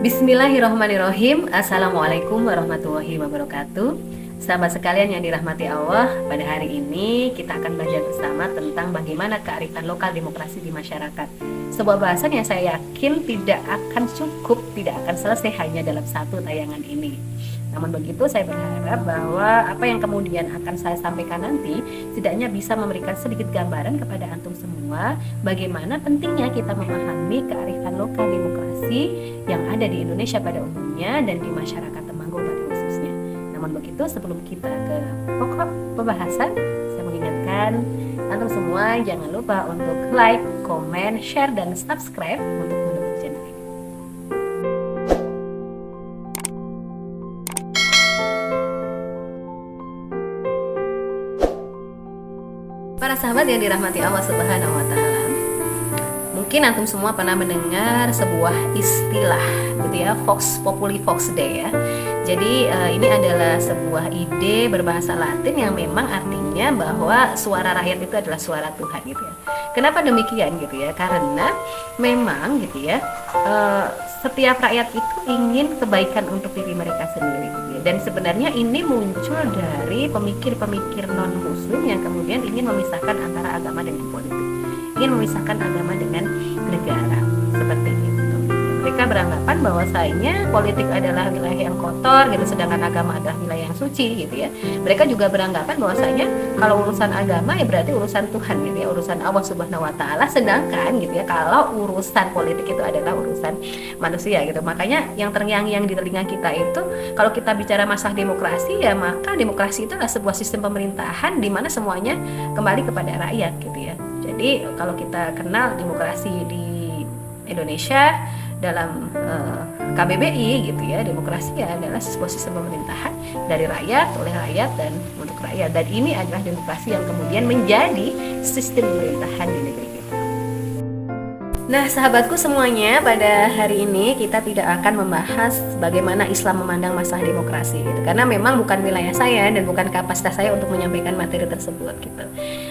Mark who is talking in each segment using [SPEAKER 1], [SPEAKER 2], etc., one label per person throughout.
[SPEAKER 1] Bismillahirrahmanirrahim. Assalamualaikum warahmatullahi wabarakatuh. Sahabat sekalian yang dirahmati Allah, pada hari ini kita akan belajar bersama tentang bagaimana kearifan lokal demokrasi di masyarakat. Sebuah bahasan yang saya yakin tidak akan cukup, tidak akan selesai hanya dalam satu tayangan ini. Namun begitu, saya berharap bahwa apa yang kemudian akan saya sampaikan nanti setidaknya bisa memberikan sedikit gambaran kepada antum semua bagaimana pentingnya kita memahami kearifan lokal demokrasi yang ada di Indonesia pada umumnya dan di masyarakat Temanggung pada khususnya. Namun begitu, sebelum kita ke pokok pembahasan, saya mengingatkan antum semua jangan lupa untuk like, komen, share, dan subscribe untuk mendukung channel ini. Para sahabat yang dirahmati Allah Subhanahu wa Ta'ala, mungkin antum semua pernah mendengar sebuah istilah gitu ya, Vox Populi Vox Dei ya. Jadi ini adalah sebuah ide berbahasa Latin yang memang artinya bahwa suara rakyat itu adalah suara Tuhan gitu ya. Kenapa demikian gitu ya? Karena memang gitu ya, setiap rakyat itu ingin kebaikan untuk diri mereka sendiri gitu ya. Dan sebenarnya ini muncul dari pemikir-pemikir non-muslim yang kemudian ingin memisahkan antara agama dengan politik, ingin memisahkan agama dengan negara, seperti itu. Mereka beranggapan bahwasanya politik adalah wilayah yang kotor gitu, sedangkan agama adalah wilayah yang suci gitu ya. Mereka juga beranggapan bahwasanya kalau urusan agama ya berarti urusan Tuhan gitu ya, urusan Allah Subhanahu wa Ta'ala, sedangkan gitu ya kalau urusan politik itu adalah urusan manusia gitu. Makanya yang terngiang-ngiang di telinga kita itu kalau kita bicara masalah demokrasi, ya maka demokrasi itu adalah sebuah sistem pemerintahan di mana semuanya kembali kepada rakyat gitu ya. Jadi kalau kita kenal demokrasi di Indonesia dalam KBBI gitu ya, demokrasi adalah sebuah sistem pemerintahan dari rakyat, oleh rakyat, dan untuk rakyat. Dan ini adalah demokrasi yang kemudian menjadi sistem pemerintahan di negeri kita. Nah, sahabatku semuanya, pada hari ini kita tidak akan membahas bagaimana Islam memandang masalah demokrasi gitu. Karena memang bukan wilayah saya dan bukan kapasitas saya untuk menyampaikan materi tersebut gitu.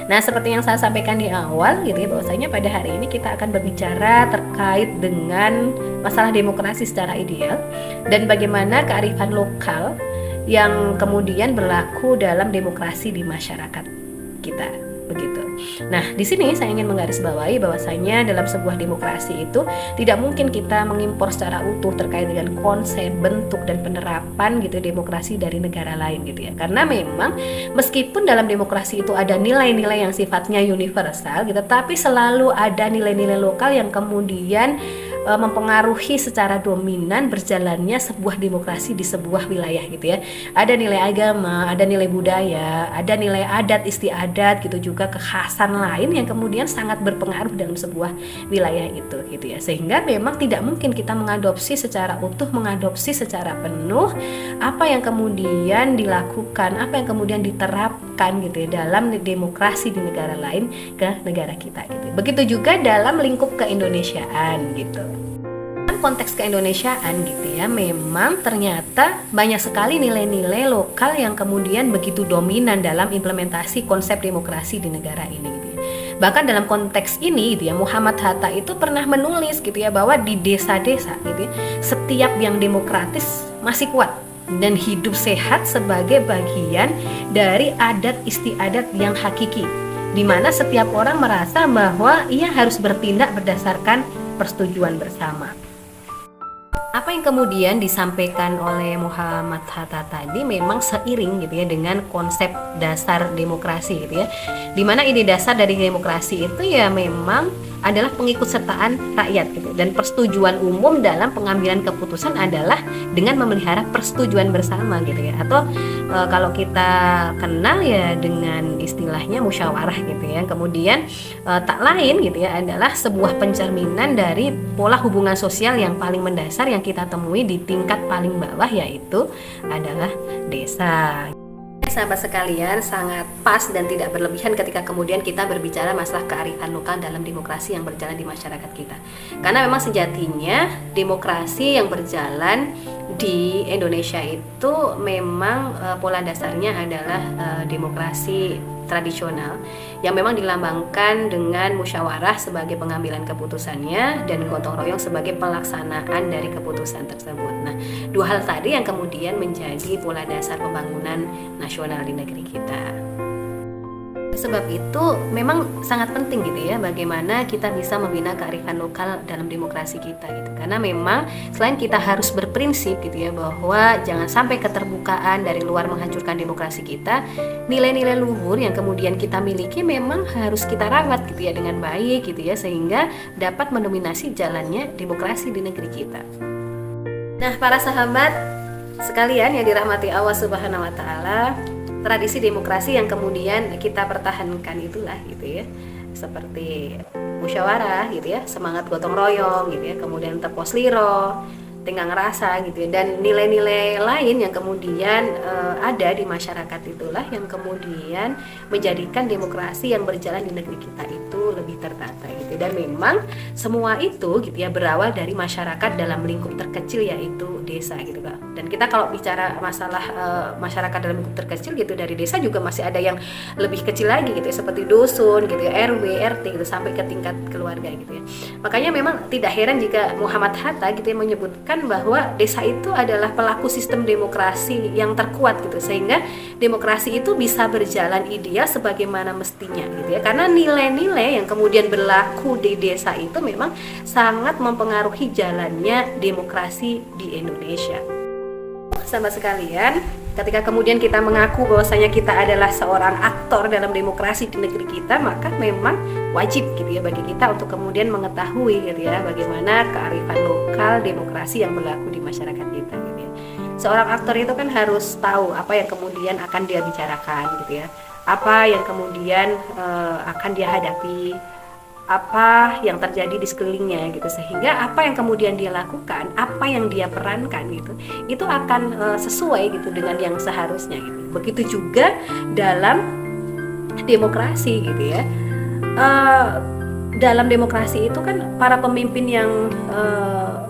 [SPEAKER 1] Nah, seperti yang saya sampaikan di awal gitu ya, bahwasanya pada hari ini kita akan berbicara terkait dengan masalah demokrasi secara ideal dan bagaimana kearifan lokal yang kemudian berlaku dalam demokrasi di masyarakat kita. Begitu. Nah, di sini saya ingin menggarisbawahi bahwasanya dalam sebuah demokrasi itu tidak mungkin kita mengimpor secara utuh terkait dengan konsep, bentuk, dan penerapan gitu demokrasi dari negara lain gitu ya. Karena memang meskipun dalam demokrasi itu ada nilai-nilai yang sifatnya universal gitu, tapi selalu ada nilai-nilai lokal yang kemudian mempengaruhi secara dominan berjalannya sebuah demokrasi di sebuah wilayah gitu ya. Ada nilai agama, ada nilai budaya, ada nilai adat istiadat gitu, juga kekhasan lain yang kemudian sangat berpengaruh dalam sebuah wilayah itu gitu ya. Sehingga memang tidak mungkin kita mengadopsi secara utuh, mengadopsi secara penuh apa yang kemudian dilakukan, apa yang kemudian diterapkan gitu ya dalam demokrasi di negara lain ke negara kita gitu. Begitu juga dalam lingkup keindonesiaan gitu. Konteks keindonesiaan gitu ya, memang ternyata banyak sekali nilai-nilai lokal yang kemudian begitu dominan dalam implementasi konsep demokrasi di negara ini gitu ya. Bahkan dalam konteks ini gitu ya, Muhammad Hatta itu pernah menulis gitu ya bahwa di desa-desa gitu ya, setiap yang demokratis masih kuat dan hidup sehat sebagai bagian dari adat istiadat yang hakiki, di mana setiap orang merasa bahwa ia harus bertindak berdasarkan persetujuan bersama. Apa yang kemudian disampaikan oleh Muhammad Hatta tadi memang seiring gitu ya dengan konsep dasar demokrasi gitu ya, dimana ide dasar dari demokrasi itu ya memang adalah pengikutsertaan rakyat gitu, dan persetujuan umum dalam pengambilan keputusan adalah dengan memelihara persetujuan bersama gitu ya, atau kalau kita kenal ya dengan istilahnya musyawarah gitu ya. Kemudian tak lain gitu ya adalah sebuah pencerminan dari pola hubungan sosial yang paling mendasar yang kita temui di tingkat paling bawah, yaitu adalah desa. Sahabat sekalian, sangat pas dan tidak berlebihan ketika kemudian kita berbicara masalah kearifan lokal dalam demokrasi yang berjalan di masyarakat kita. Karena memang sejatinya demokrasi yang berjalan di Indonesia itu memang pola dasarnya adalah demokrasi tradisional yang memang dilambangkan dengan musyawarah sebagai pengambilan keputusannya dan gotong royong sebagai pelaksanaan dari keputusan tersebut. Nah, dua hal tadi yang kemudian menjadi pola dasar pembangunan nasional di negeri kita. Sebab itu memang sangat penting gitu ya, bagaimana kita bisa membina kearifan lokal dalam demokrasi kita gitu. Karena memang selain kita harus berprinsip gitu ya, bahwa jangan sampai keterbukaan dari luar menghancurkan demokrasi kita, nilai-nilai luhur yang kemudian kita miliki memang harus kita rawat gitu ya dengan baik gitu ya, sehingga dapat mendominasi jalannya demokrasi di negeri kita. Nah, para sahabat sekalian yang dirahmati Allah Subhanahu wa taala, tradisi demokrasi yang kemudian kita pertahankan itulah gitu ya, seperti musyawarah gitu ya, semangat gotong royong gitu ya, kemudian tepos liro, tenggang rasa gitu ya, dan nilai-nilai lain yang kemudian ada di masyarakat itulah yang kemudian menjadikan demokrasi yang berjalan di negeri kita itu lebih tertata gitu. Dan memang semua itu gitu ya berawal dari masyarakat dalam lingkup terkecil, yaitu desa gitu Kak. Dan kita kalau bicara masalah masyarakat dalam lingkup terkecil gitu, dari desa juga masih ada yang lebih kecil lagi gitu ya, seperti dusun gitu ya, RW, RT gitu, sampai ke tingkat keluarga gitu ya. Makanya memang tidak heran jika Muhammad Hatta gitu ya menyebutkan bahwa desa itu adalah pelaku sistem demokrasi yang terkuat gitu, sehingga demokrasi itu bisa berjalan ideal sebagaimana mestinya gitu ya, karena nilai-nilai yang kemudian berlaku di desa itu memang sangat mempengaruhi jalannya demokrasi di Indonesia. Sahabat sekalian, ketika kemudian kita mengaku bahwasanya kita adalah seorang aktor dalam demokrasi di negeri kita, maka memang wajib gitu ya bagi kita untuk kemudian mengetahui gitu ya bagaimana kearifan lokal demokrasi yang berlaku di masyarakat kita gitu ya. Seorang aktor itu kan harus tahu apa yang kemudian akan dia bicarakan gitu ya, apa yang kemudian akan dia hadapi, apa yang terjadi di sekelilingnya gitu, sehingga apa yang kemudian dia lakukan, apa yang dia perankan gitu, itu akan sesuai gitu dengan yang seharusnya gitu. Begitu juga dalam demokrasi gitu ya. Dalam demokrasi itu kan para pemimpin yang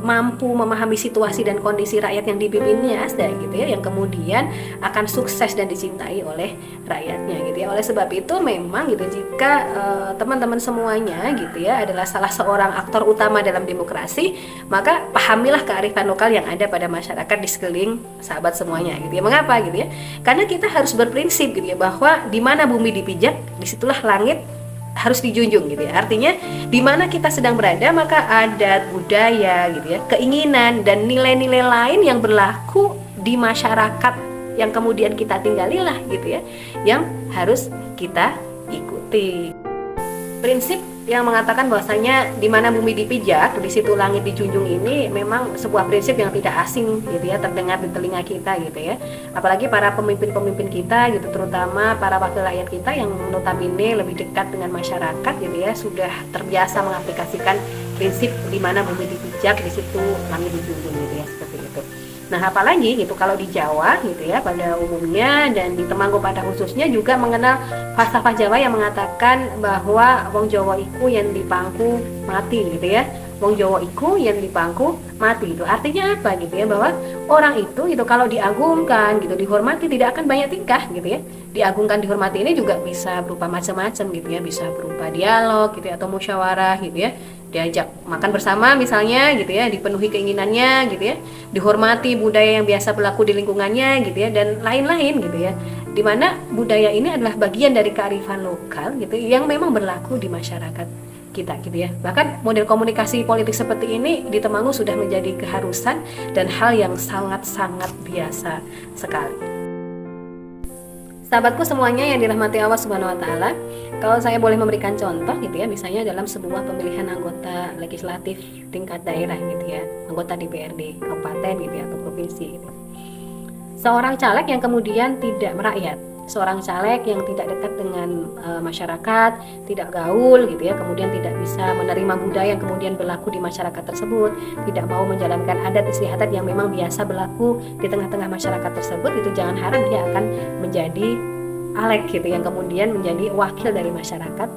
[SPEAKER 1] mampu memahami situasi dan kondisi rakyat yang dipimpinnya ada gitu ya, yang kemudian akan sukses dan dicintai oleh rakyatnya gitu ya. Oleh sebab itu memang gitu, jika teman-teman semuanya gitu ya adalah salah seorang aktor utama dalam demokrasi, maka pahamilah kearifan lokal yang ada pada masyarakat di sekeliling sahabat semuanya gitu ya. Mengapa gitu ya? Karena kita harus berprinsip gitu ya, bahwa di mana bumi dipijak, disitulah langit harus dijunjung gitu ya. Artinya di mana kita sedang berada, maka adat, budaya gitu ya, keinginan dan nilai-nilai lain yang berlaku di masyarakat yang kemudian kita tinggalilah gitu ya, yang harus kita ikuti. Prinsip yang mengatakan bahwasanya di mana bumi dipijak, di situ langit dijunjung ini memang sebuah prinsip yang tidak asing gitu ya, terdengar di telinga kita gitu ya. Apalagi para pemimpin-pemimpin kita gitu, terutama para wakil rakyat kita yang notabene lebih dekat dengan masyarakat gitu ya, sudah terbiasa mengaplikasikan prinsip di mana bumi dipijak, di situ langit dijunjung gitu ya, seperti itu. Nah, apalagi gitu kalau di Jawa gitu ya pada umumnya, dan di Temanggung pada khususnya juga mengenal falsafah Jawa yang mengatakan bahwa wong Jawa iku yang dipangku mati gitu ya. Wong Jawa iku yang dipangku mati itu artinya apa gitu ya, bahwa orang itu kalau diagungkan gitu, dihormati, tidak akan banyak tingkah gitu ya. Diagungkan, dihormati ini juga bisa berupa macam-macam gitu ya, bisa berupa dialog gitu ya, atau musyawarah gitu ya, diajak makan bersama misalnya gitu ya, dipenuhi keinginannya gitu ya, dihormati budaya yang biasa berlaku di lingkungannya gitu ya, dan lain-lain gitu ya, dimana budaya ini adalah bagian dari kearifan lokal gitu yang memang berlaku di masyarakat kita gitu ya. Bahkan model komunikasi politik seperti ini di Temanggung sudah menjadi keharusan dan hal yang sangat-sangat biasa sekali. Sahabatku semuanya yang dirahmati Allah Subhanahu wa taala, kalau saya boleh memberikan contoh gitu ya, misalnya dalam sebuah pemilihan anggota legislatif tingkat daerah gitu ya, anggota DPRD kabupaten gitu ya, atau provinsi gitu. Seorang caleg yang kemudian tidak merakyat, seorang caleg yang tidak dekat dengan masyarakat, tidak gaul gitu ya, kemudian tidak bisa menerima budaya yang kemudian berlaku di masyarakat tersebut, tidak mau menjalankan adat istiadat yang memang biasa berlaku di tengah-tengah masyarakat tersebut, itu jangan harap dia akan menjadi alek gitu yang kemudian menjadi wakil dari masyarakat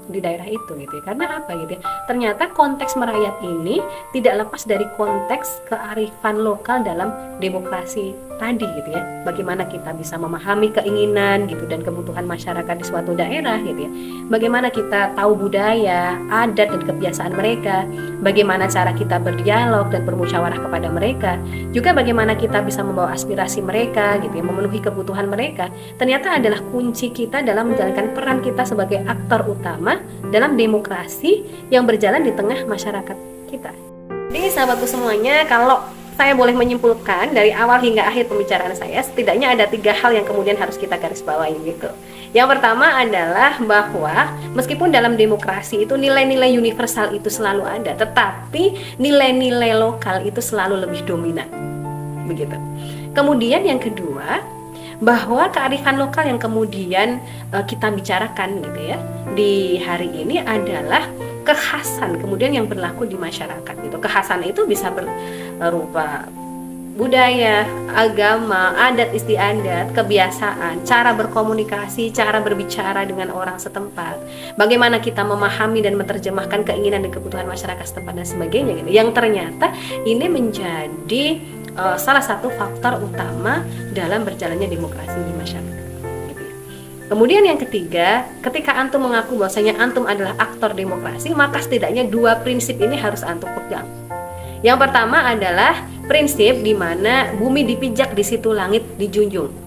[SPEAKER 1] di daerah itu gitu ya. Karena apa gitu ya, ternyata konteks merayat ini tidak lepas dari konteks kearifan lokal dalam demokrasi tadi gitu ya. Bagaimana kita bisa memahami keinginan gitu dan kebutuhan masyarakat di suatu daerah gitu ya. Bagaimana kita tahu budaya, adat dan kebiasaan mereka, bagaimana cara kita berdialog dan bermusyawarah kepada mereka, juga bagaimana kita bisa membawa aspirasi mereka gitu ya, memenuhi kebutuhan mereka, ternyata adalah kunci kita dalam menjalankan peran kita sebagai aktor utama dalam demokrasi yang berjalan di tengah masyarakat kita. Jadi sahabatku semuanya, kalau saya boleh menyimpulkan dari awal hingga akhir pembicaraan saya, setidaknya ada 3 hal yang kemudian harus kita garis bawahi gitu. Yang pertama adalah bahwa meskipun dalam demokrasi itu nilai-nilai universal itu selalu ada, tetapi nilai-nilai lokal itu selalu lebih dominan. Begitu. Kemudian yang kedua, bahwa kearifan lokal yang kemudian kita bicarakan gitu ya di hari ini adalah kekhasan kemudian yang berlaku di masyarakat gitu. Kekhasan itu bisa berupa budaya, agama, adat istiadat, kebiasaan, cara berkomunikasi, cara berbicara dengan orang setempat, bagaimana kita memahami dan menerjemahkan keinginan dan kebutuhan masyarakat setempat dan sebagainya gitu. Yang ternyata ini menjadi salah satu faktor utama dalam berjalannya demokrasi di masyarakat. Kemudian yang ketiga, ketika antum mengaku bahwasanya antum adalah aktor demokrasi, maka setidaknya 2 prinsip ini harus antum pegang. Yang pertama adalah prinsip di mana bumi dipijak, di situ langit dijunjung.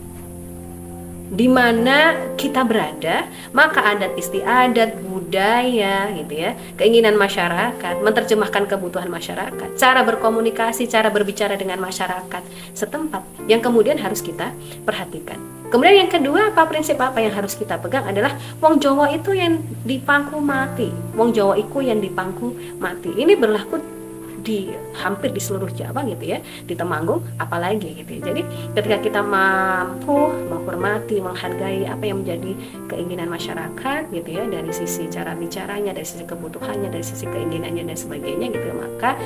[SPEAKER 1] Di mana kita berada, maka adat istiadat, budaya gitu ya, keinginan masyarakat, menerjemahkan kebutuhan masyarakat, cara berkomunikasi, cara berbicara dengan masyarakat setempat yang kemudian harus kita perhatikan. Kemudian yang kedua, prinsip apa yang harus kita pegang adalah wong Jawa itu yang dipangku mati, wong Jawa iku yang dipangku mati. Ini berlaku di hampir di seluruh Jawa gitu ya, di Temanggung apalagi gitu ya. Jadi ketika kita mampu menghormati, menghargai apa yang menjadi keinginan masyarakat gitu ya, dari sisi cara bicaranya, dari sisi kebutuhannya, dari sisi keinginannya dan sebagainya gitu, maka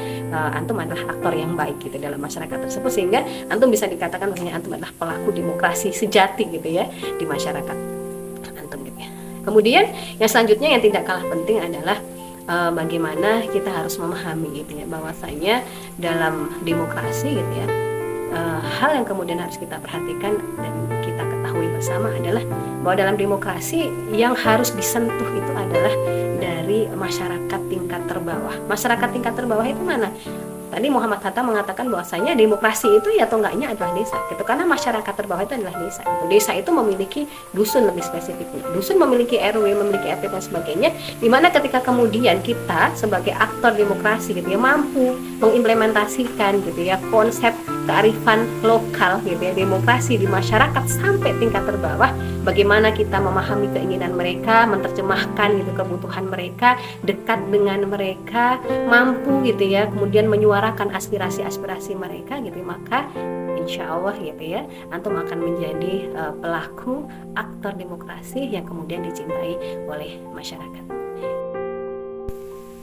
[SPEAKER 1] antum adalah aktor yang baik gitu dalam masyarakat tersebut, sehingga antum bisa dikatakan bahwa antum adalah pelaku demokrasi sejati gitu ya di masyarakat antum gitu ya. Kemudian yang selanjutnya yang tidak kalah penting adalah bagaimana kita harus memahami gitu ya, bahwasanya dalam demokrasi gitu ya, hal yang kemudian harus kita perhatikan dan kita ketahui bersama adalah bahwa dalam demokrasi yang harus disentuh itu adalah dari masyarakat tingkat terbawah. Masyarakat tingkat terbawah itu mana? Tadi Muhammad Hatta mengatakan bahwasanya demokrasi itu ya tonggaknya adalah desa gitu, karena masyarakat terbawah itu adalah desa gitu. Desa itu memiliki dusun, lebih spesifiknya dusun memiliki RW, memiliki RT dan sebagainya, dimana ketika kemudian kita sebagai aktor demokrasi gitu ya mampu mengimplementasikan gitu ya konsep kearifan lokal gitu ya, demokrasi di masyarakat sampai tingkat terbawah, bagaimana kita memahami keinginan mereka, menerjemahkan gitu kebutuhan mereka, dekat dengan mereka, mampu gitu ya kemudian menyuarakan aspirasi-aspirasi mereka gitu, maka insya Allah gitu ya antum akan menjadi pelaku aktor demokrasi yang kemudian dicintai oleh masyarakat.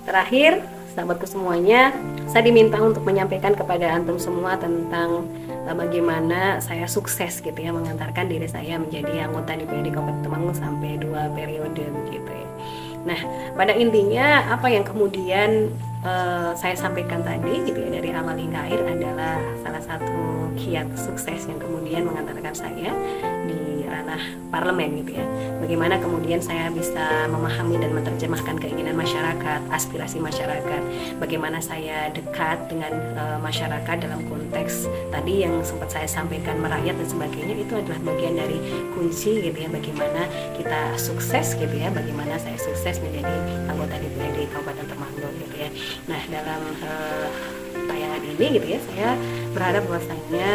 [SPEAKER 1] Terakhir, sahabatku semuanya, saya diminta untuk menyampaikan kepada antum semua tentang bagaimana saya sukses gitu ya mengantarkan diri saya menjadi anggota DPRD Kabupaten Temanggung sampai 2 periode begitu ya. Nah, pada intinya apa yang kemudian saya sampaikan tadi gitu ya dari awal hingga akhir adalah salah satu kiat sukses yang kemudian mengantarkan saya di ranah parlemen gitu ya. Bagaimana kemudian saya bisa memahami dan menerjemahkan keinginan masyarakat, aspirasi masyarakat, bagaimana saya dekat dengan masyarakat dalam konteks tadi yang sempat saya sampaikan merakyat dan sebagainya, itu adalah bagian dari kunci gitu ya bagaimana kita sukses gitu ya, bagaimana saya sukses menjadi anggota DPRD Kabupaten Temanggung gitu ya. Nah, dalam tayangan ini gitu ya, saya berharap bahwasanya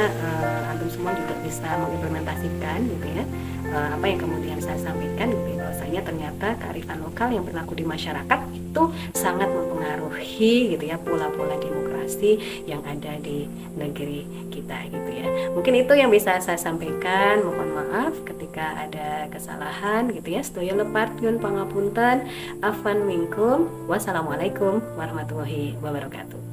[SPEAKER 1] antum semua juga bisa mengimplementasikan gitu ya apa yang kemudian saya sampaikan gitu ya, bahwasanya ternyata kearifan lokal yang berlaku di masyarakat itu sangat mempengaruhi gitu ya pola-pola demokrasi yang ada di negeri kita gitu ya. Mungkin itu yang bisa saya sampaikan, mohon maaf ketika ada kesalahan gitu ya. Sedaya lepartyun pangapunten, afwan minkum, wassalamualaikum warahmatullahi wabarakatuh.